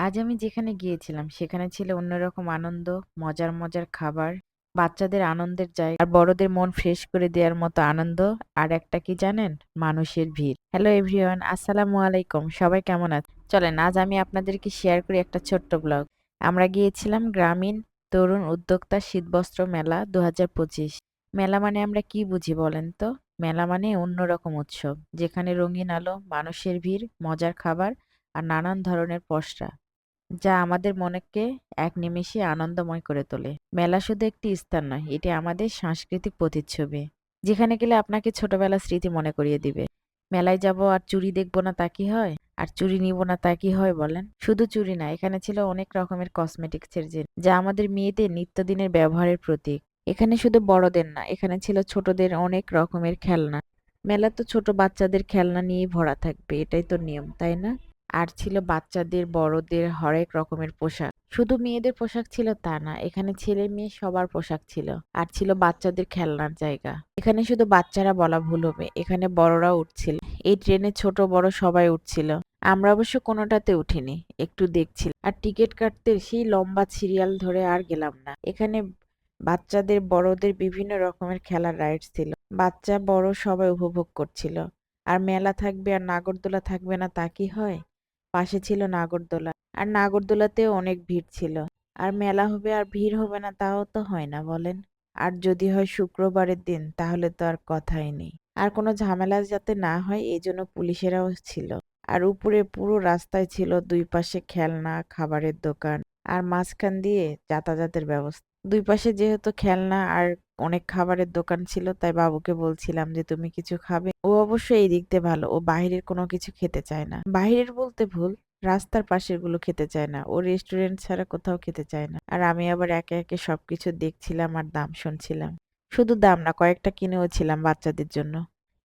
আজ আমি যেখানে গিয়েছিলাম সেখানে ছিল অন্যরকম আনন্দ, মজার মজার খাবার, বাচ্চাদের আনন্দের জায়গা আর বড়দের মন ফ্রেশ করে দেওয়ার মতো আনন্দ। আর একটা কি জানেন? মানুষের ভিড়। হ্যালো এভরিওয়ান, আসসালামু আলাইকুম। সবাই কেমন আছেন? চলেন আজ আমি আপনাদেরকে শেয়ার করি একটা ছোট্ট ব্লগ। আমরা গিয়েছিলাম গ্রামীণ তরুণ উদ্যোক্তা শীতবস্ত্র মেলা ২০২৫। মেলা মানে আমরা কি বুঝি বলেন তো? মেলা মানে অন্যরকম উৎসব, যেখানে রঙিন আলো, মানুষের ভিড়, মজার খাবার আর নানান ধরনের পসরা, যা আমাদের মনকে এক নিমেষে আনন্দময় করে তোলে। মেলা শুধু একটি স্থান নয়, এটি আমাদের সাংস্কৃতিক প্রতিচ্ছবি, যেখানে গেলে আপনাকে ছোটবেলার স্মৃতি মনে করিয়ে দিবে। মেলায় যাব আর চুড়ি দেখবো না তা কি হয়? আর চুড়ি নিব না তা কি হয় বলেন? শুধু চুড়ি না, এখানে ছিল অনেক রকমের কসমেটিক্সের জিনিস, যা আমাদের মেয়েদের নিত্যদিনের ব্যবহারের প্রতীক। এখানে শুধু বড়দের না, এখানে ছিল ছোটদের অনেক রকমের খেলনা। মেলা তো ছোট বাচ্চাদের খেলনা নিয়েই ভরা থাকবে, এটাই তো নিয়ম, তাই না? আর ছিল বাচ্চাদের বড়দের হরেক রকমের পোশাক। শুধু মেয়েদের পোশাক ছিল তা না, এখানে ছেলে মেয়ে সবার পোশাক ছিল। আর ছিল বাচ্চাদের খেলনার জায়গা। এখানে শুধু বাচ্চারা বলা ভুল হবে, এখানে বড়রাও উঠছিল। এই ট্রেনে ছোট বড় সবাই উঠছিল। আমরা অবশ্য কোনোটাতে উঠিনি, একটু দেখছিলাম। আর টিকিট কাটতে সেই লম্বা সিরিয়াল ধরে আর গেলাম না। এখানে বাচ্চাদের বড়দের বিভিন্ন রকমের খেলার রাইডস ছিল। বাচ্চা বড় সবাই উপভোগ করছিল। আর মেলা থাকবে আর নাগরদোলা থাকবে না তা কি হয়? পাশে ছিল নাগরদোলা। আর নাগরদোলাতেও অনেক ভিড় ছিল। আর মেলা হবে আর ভিড় হবে না তাও তো হয় না বলেন? আর যদি হয় শুক্রবারের দিন, তাহলে তো আর কথাই নেই। আর কোনো ঝামেলা যাতে না হয় এই জন্য পুলিশেরাও ছিল। আর উপরে পুরো রাস্তায় ছিল দুই পাশে খেলনা, খাবারের দোকান আর মাঝখান দিয়ে যাতায়াতের ব্যবস্থা। দুই পাশে যেহেতু খেলনা আর অনেক খাবারের দোকান ছিল, তাই বাবুকে বলছিলাম যে তুমি কিছু খাবে? ও অবশ্য এই দিক দিয়ে ভালো, ও বাহিরের কোনো কিছু খেতে চায় না। বাহিরের বলতে ভুল, রাস্তার পাশের গুলো খেতে চায় না। ও রেস্টুরেন্ট ছাড়া কোথাও খেতে চায় না। আর আমি আবার একে একে সবকিছু দেখছিলাম আর দাম শুনছিলাম। শুধু দাম না, কয়েকটা কিনেও ছিলাম বাচ্চাদের জন্য।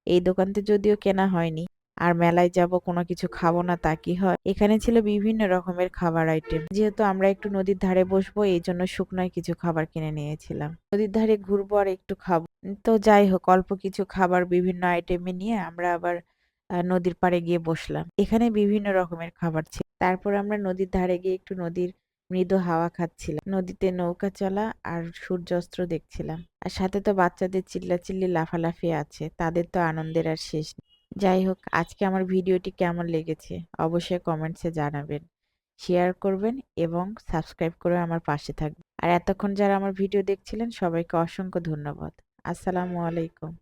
এই দোকানতে যদিও কেনা হয়নি। আর মেলায় যাব কোনো কিছু খাবো না তা কি হয়? এখানে ছিল বিভিন্ন রকমের খাবার আইটেম। যেহেতু আমরা একটু নদীর ধারে বসবো, এই জন্য শুকনোয় কিছু খাবার কিনে নিয়েছিলাম। নদীর ধারে ঘুরবো আর একটু খাবো। তো যাই হোক, অল্প কিছু খাবার বিভিন্ন আইটেমে নিয়ে আমরা আবার নদীর পাড়ে গিয়ে বসলাম। এখানে বিভিন্ন রকমের খাবার ছিল। তারপর আমরা নদীর ধারে গিয়ে একটু নদীর মৃদু হাওয়া খাচ্ছিলাম। নদীতে নৌকা চলা আর সূর্যাস্ত দেখছিলাম। আর সাথে তো বাচ্চাদের চিল্লাচিল্লি লাফালাফি আছে, তাদের তো আনন্দের আর শেষ নেই। যাই হোক, আজকে আমার ভিডিওটি কেমন লেগেছে অবশ্যই কমেন্টসে জানাবেন। শেয়ার করবেন এবং সাবস্ক্রাইব করে আমার পাশে থাকবেন। আর এতক্ষণ যারা আমার ভিডিও দেখছিলেন সবাইকে অসংখ্য ধন্যবাদ। আসসালামু আলাইকুম।